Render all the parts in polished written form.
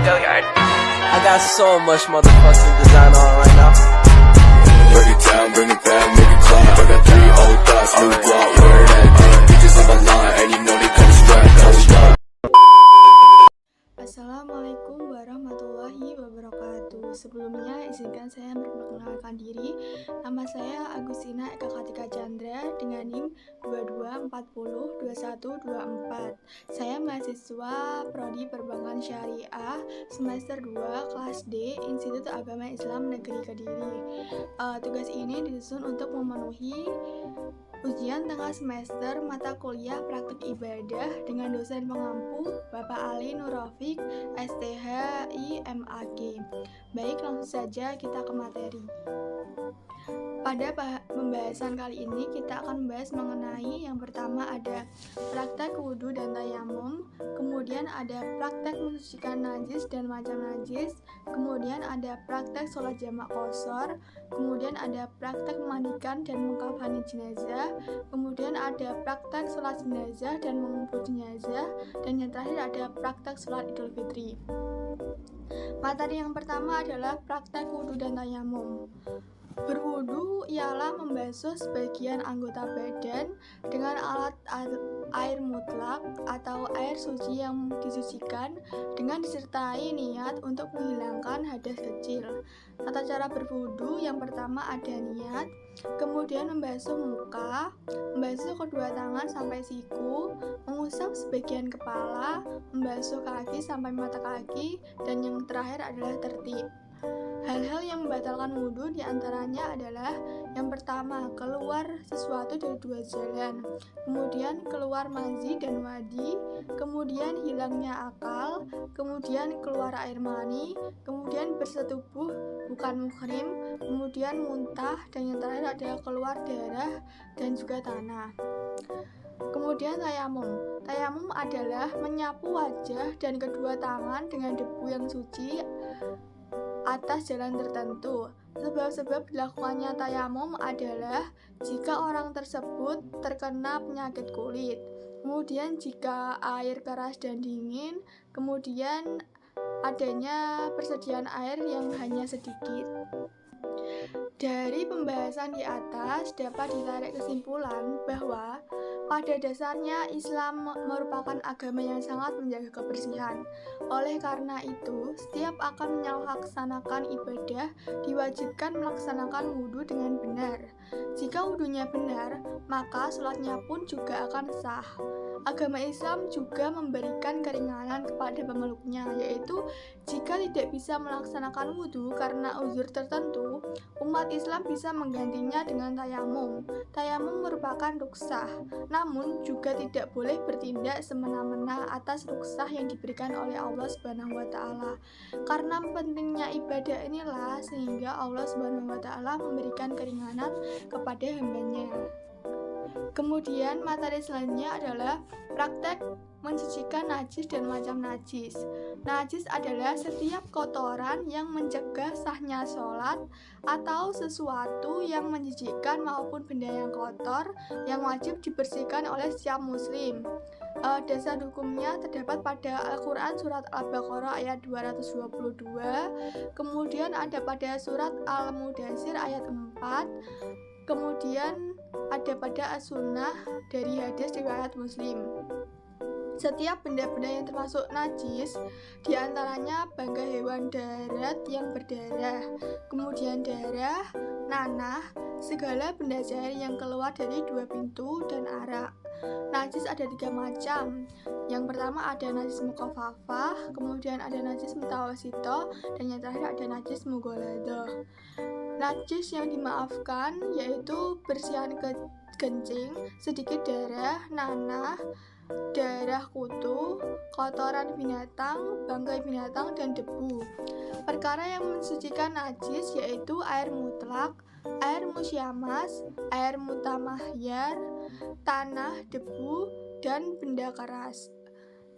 Gilliard. I got so much motherfucking design on right now. Break it down, bring it back, make it clap. I got 3 old thoughts, new block, where that bitches on my line, and you know they come strapped. Hold up. Assalamualaikum warahmatullahi wabarakatuh. Sebelumnya izinkan saya memperkenalkan diri. Nama saya Agustina Eka Kartika Chandra dengan NIM 22402124. Saya mahasiswa Prodi Perbankan Syariah semester 2 kelas D Institut Agama Islam Negeri Kediri. Tugas ini disusun untuk memenuhi ujian tengah semester mata kuliah praktik ibadah dengan dosen pengampu Bapak Ali Nurrafiq STHI MAG. Baik, langsung saja kita ke materi. Pada pembahasan kali ini kita akan membahas mengenai yang pertama ada praktek wudhu dan tayamum, kemudian ada praktek mensucikan najis dan macam najis, kemudian ada praktek sholat jamak qashar, kemudian ada praktek memandikan dan mengkafani jenazah, kemudian ada praktek sholat jenazah dan mengubur jenazah, dan yang terakhir ada praktek sholat idul fitri. Materi yang pertama adalah praktek wudhu dan tayamum. Berwudu ialah membasuh sebagian anggota badan dengan alat air mutlak atau air suci yang disucikan dengan disertai niat untuk menghilangkan hadas kecil. Tata cara berwudu yang pertama ada niat, kemudian membasuh muka, membasuh kedua tangan sampai siku, mengusap sebagian kepala, membasuh kaki sampai mata kaki, dan yang terakhir adalah tertib. Hal-hal yang membatalkan wudhu diantaranya adalah yang pertama, keluar sesuatu dari 2 jalan, kemudian keluar mazi dan wadi, kemudian hilangnya akal, kemudian keluar air mani, kemudian bersetubuh bukan muhrim, kemudian muntah, dan yang terakhir adalah keluar darah dan juga tanah. Kemudian tayamum. Tayamum adalah menyapu wajah dan kedua tangan dengan debu yang suci atas jalan tertentu. Sebab-sebab dilakukannya tayamum adalah jika orang tersebut terkena penyakit kulit, kemudian jika air keras dan dingin, kemudian adanya persediaan air yang hanya sedikit. Dari pembahasan di atas dapat ditarik kesimpulan bahwa pada dasarnya Islam merupakan agama yang sangat menjaga kebersihan. Oleh karena itu, setiap akan melaksanakan ibadah diwajibkan melaksanakan wudhu dengan benar. Jika wudhunya benar, maka sholatnya pun juga akan sah. Agama Islam juga memberikan keringanan kepada pemeluknya, yaitu jika tidak bisa melaksanakan wudhu karena uzur tertentu, umat Islam bisa menggantinya dengan tayamum. Tayamum merupakan rukhsah, namun juga tidak boleh bertindak semena-mena atas rukhsah yang diberikan oleh Allah Subhanahu wa taala. Karena pentingnya ibadah inilah sehingga Allah Subhanahu wa taala memberikan keringanan kepada hambanya. Kemudian materi selanjutnya adalah praktek mensucikan najis dan macam najis. Najis adalah setiap kotoran yang mencegah sahnya sholat atau sesuatu yang menjijikkan maupun benda yang kotor yang wajib dibersihkan oleh setiap muslim. Dasar hukumnya terdapat pada Al-Quran surat Al-Baqarah ayat 222, kemudian ada pada surat Al-Mudaththir ayat 4, kemudian ada pada As-Sunnah dari hadis riwayat Muslim. Setiap benda-benda yang termasuk najis, diantaranya bangkai hewan darat yang berdarah, kemudian darah, nanah, segala benda cair yang keluar dari 2 pintu, dan arak. Najis ada 3 macam. Yang pertama ada najis mukhafafah, kemudian ada najis mutawassithah, dan yang terakhir ada najis mughaladah. Najis yang dimaafkan yaitu bersihan kencing, sedikit darah, nanah, darah kutu, kotoran binatang, bangkai binatang, dan debu. Perkara yang mensucikan najis yaitu air mutlak, air musyamas, air mutamahyar, tanah, debu, dan benda keras.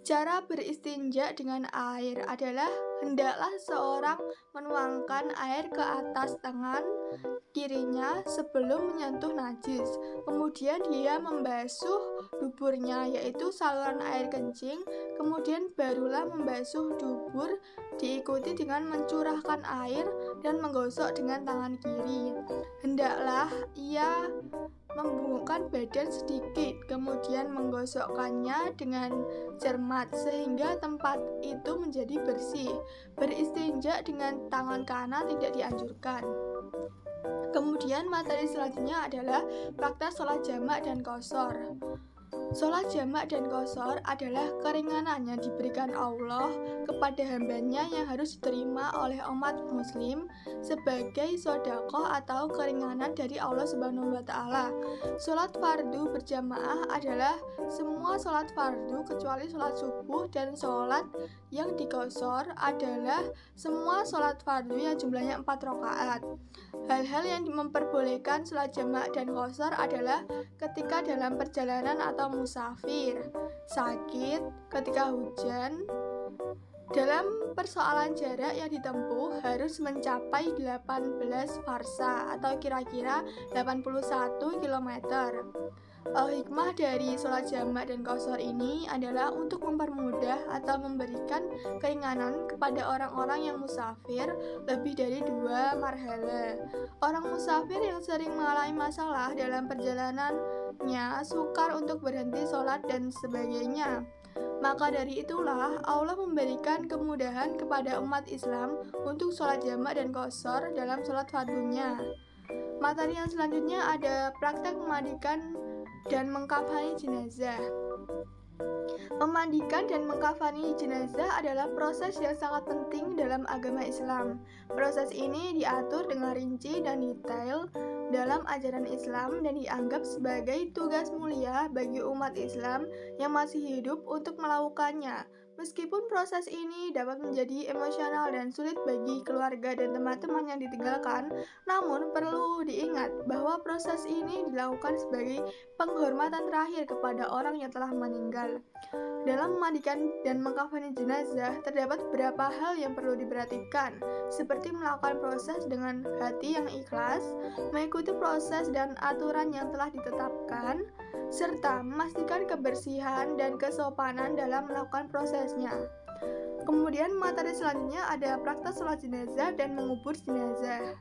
Cara beristinja dengan air adalah hendaklah seorang menuangkan air ke atas tangan kirinya sebelum menyentuh najis. Kemudian dia membasuh duburnya, yaitu saluran air kencing. Kemudian barulah membasuh dubur diikuti dengan mencurahkan air dan menggosok dengan tangan kiri. Hendaklah ia membungkukkan badan sedikit, kemudian menggosokkannya dengan cermat sehingga tempat itu menjadi bersih. Beristinja dengan tangan kanan tidak dianjurkan. Kemudian materi selanjutnya adalah praktek sholat jamak dan qashar. Sholat jamak dan qashar adalah keringanan yang diberikan Allah kepada hambanya yang harus diterima oleh umat muslim sebagai sedekah atau keringanan dari Allah Subhanahu wa Ta'ala. Sholat fardu berjamaah adalah semua sholat fardu kecuali sholat subuh, dan sholat yang diqashar adalah semua sholat fardu yang jumlahnya 4 rakaat. Hal-hal yang memperbolehkan sholat jamak dan qashar adalah ketika dalam perjalanan atau musafir, sakit, ketika hujan. Dalam persoalan jarak yang ditempuh harus mencapai 18 farsa atau kira-kira 81 km. Hikmah dari sholat jamak dan qashar ini adalah untuk mempermudah atau memberikan keringanan kepada orang-orang yang musafir lebih dari 2 marhala. Orang musafir yang sering mengalami masalah dalam perjalanannya sukar untuk berhenti sholat dan sebagainya. Maka dari itulah Allah memberikan kemudahan kepada umat Islam untuk sholat jamak dan qashar dalam sholat fardunya. Materi yang selanjutnya ada praktek memandikan dan mengkafani jenazah. Memandikan dan mengkafani jenazah adalah proses yang sangat penting dalam agama Islam. Proses ini diatur dengan rinci dan detail dalam ajaran Islam dan dianggap sebagai tugas mulia bagi umat Islam yang masih hidup untuk melakukannya. Meskipun proses ini dapat menjadi emosional dan sulit bagi keluarga dan teman-teman yang ditinggalkan, namun perlu diingat bahwa proses ini dilakukan sebagai penghormatan terakhir kepada orang yang telah meninggal. Dalam memandikan dan mengkafani jenazah, terdapat beberapa hal yang perlu diperhatikan, seperti melakukan proses dengan hati yang ikhlas, mengikuti proses dan aturan yang telah ditetapkan, serta memastikan kebersihan dan kesopanan dalam melakukan prosesnya. Kemudian materi selanjutnya ada praktek sholat jenazah dan mengubur jenazah.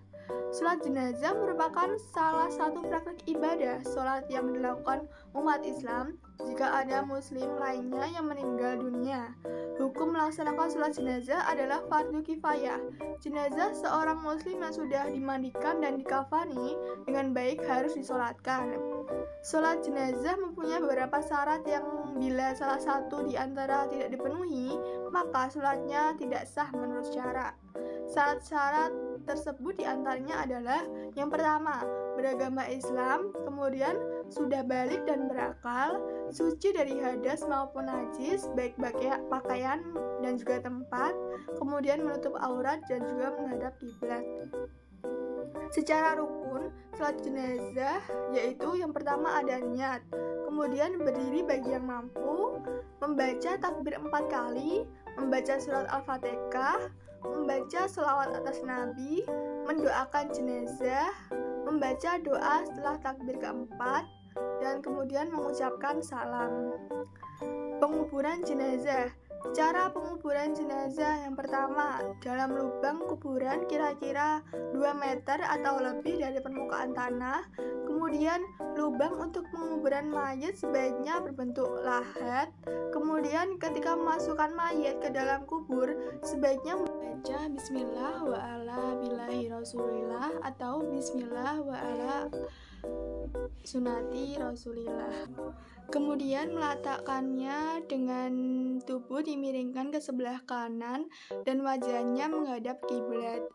Sholat jenazah merupakan salah satu praktek ibadah sholat yang dilakukan umat Islam jika ada muslim lainnya yang meninggal dunia. Hukum melaksanakan sholat jenazah adalah fardu kifayah. Jenazah seorang muslim yang sudah dimandikan dan dikafani dengan baik harus disolatkan. Sholat jenazah mempunyai beberapa syarat yang bila salah satu di antara tidak dipenuhi, maka sholatnya tidak sah menurut syarak. Syarat-syarat tersebut diantaranya adalah yang pertama, beragama Islam, kemudian sudah balik dan berakal, suci dari hadas maupun najis, baik pakaian dan juga tempat, kemudian menutup aurat dan juga menghadap kiblat. Secara rukun, sholat jenazah yaitu yang pertama ada niat, kemudian berdiri bagi yang mampu, membaca takbir 4 kali, membaca surat Al-Fatihah, membaca sholawat atas Nabi, mendoakan jenazah, membaca doa setelah takbir keempat, dan kemudian mengucapkan salam. Penguburan jenazah. Cara penguburan jenazah yang pertama, dalam lubang kuburan kira-kira 2 meter atau lebih dari permukaan tanah. Kemudian lubang untuk penguburan mayat sebaiknya berbentuk lahat. Kemudian ketika memasukkan mayat ke dalam kubur, sebaiknya membaca bismillah wa ala billahi rasulillah atau bismillah wa ala sunati rasulillah. Kemudian meletakkannya dengan tubuh dimiringkan ke sebelah kanan dan wajahnya menghadap kiblat.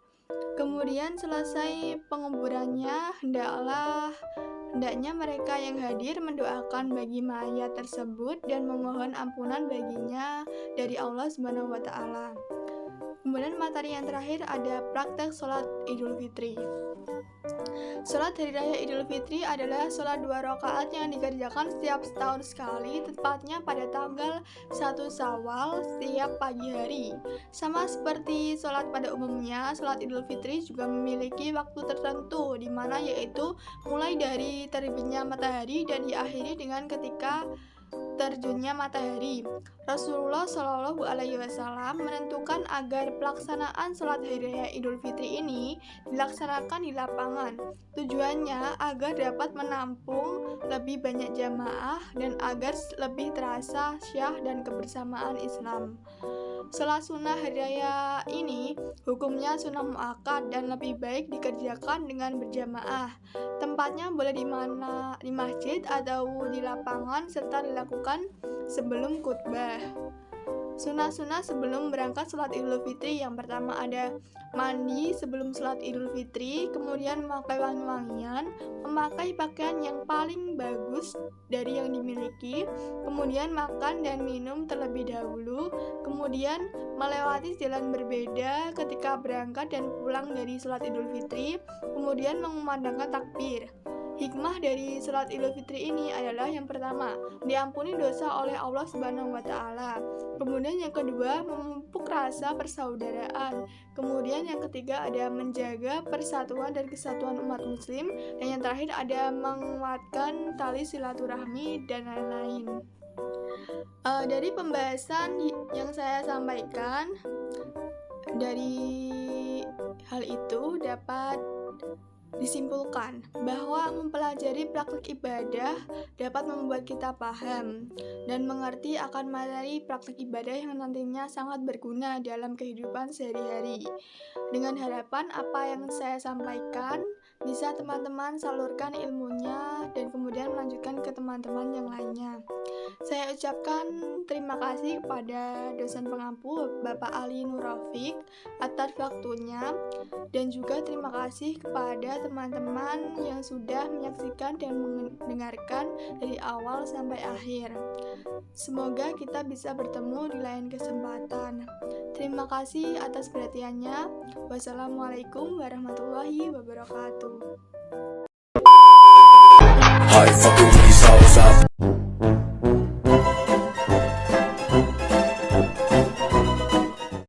Kemudian selesai penguburannya, hendaknya mereka yang hadir mendoakan bagi mayat tersebut dan memohon ampunan baginya dari Allah Subhanahu wa Ta'ala. Kemudian materi yang terakhir ada praktek sholat Idul Fitri. Sholat Hari Raya Idul Fitri adalah sholat 2 rakaat yang dikerjakan setiap setahun sekali, tepatnya pada tanggal 1 Syawal setiap pagi hari. Sama seperti sholat pada umumnya, sholat Idul Fitri juga memiliki waktu tertentu, di mana yaitu mulai dari terbitnya matahari dan diakhiri dengan ketika terjunnya matahari. Rasulullah Shallallahu Alaihi Wasallam menentukan agar pelaksanaan sholat Hari Raya Idul Fitri ini dilaksanakan di lapangan. Tujuannya agar dapat menampung lebih banyak jamaah dan agar lebih terasa syah dan kebersamaan Islam. Sholat sunnah hari raya ini hukumnya sunnah muakkad dan lebih baik dikerjakan dengan berjamaah. Tempatnya boleh di masjid atau di lapangan serta dilakukan sebelum khutbah. Sunnah-sunnah sebelum berangkat sholat Idul Fitri, yang pertama ada mandi sebelum sholat Idul Fitri, kemudian memakai wangi-wangian, memakai pakaian yang paling bagus dari yang dimiliki, kemudian makan dan minum terlebih dahulu, kemudian melewati jalan berbeda ketika berangkat dan pulang dari sholat Idul Fitri, kemudian mengumandangkan takbir. Hikmah dari sholat Idul Fitri ini adalah yang pertama, diampuni dosa oleh Allah Subhanahu wa Ta'ala. Kemudian yang kedua, memupuk rasa persaudaraan. Kemudian yang ketiga ada menjaga persatuan dan kesatuan umat muslim. Dan yang terakhir ada menguatkan tali silaturahmi dan lain-lain. Dari pembahasan yang saya sampaikan, dari hal itu dapat disimpulkan bahwa mempelajari praktik ibadah dapat membuat kita paham dan mengerti akan materi praktik ibadah yang nantinya sangat berguna dalam kehidupan sehari-hari. Dengan harapan apa yang saya sampaikan bisa teman-teman salurkan ilmunya dan kemudian melanjutkan ke teman-teman yang lainnya. Saya ucapkan terima kasih kepada dosen pengampu Bapak Ali Nur Rafiq atas waktunya, dan juga terima kasih kepada teman-teman yang sudah menyaksikan dan mendengarkan dari awal sampai akhir. Semoga kita bisa bertemu di lain kesempatan. Terima kasih atas perhatiannya. Wassalamualaikum warahmatullahi wabarakatuh.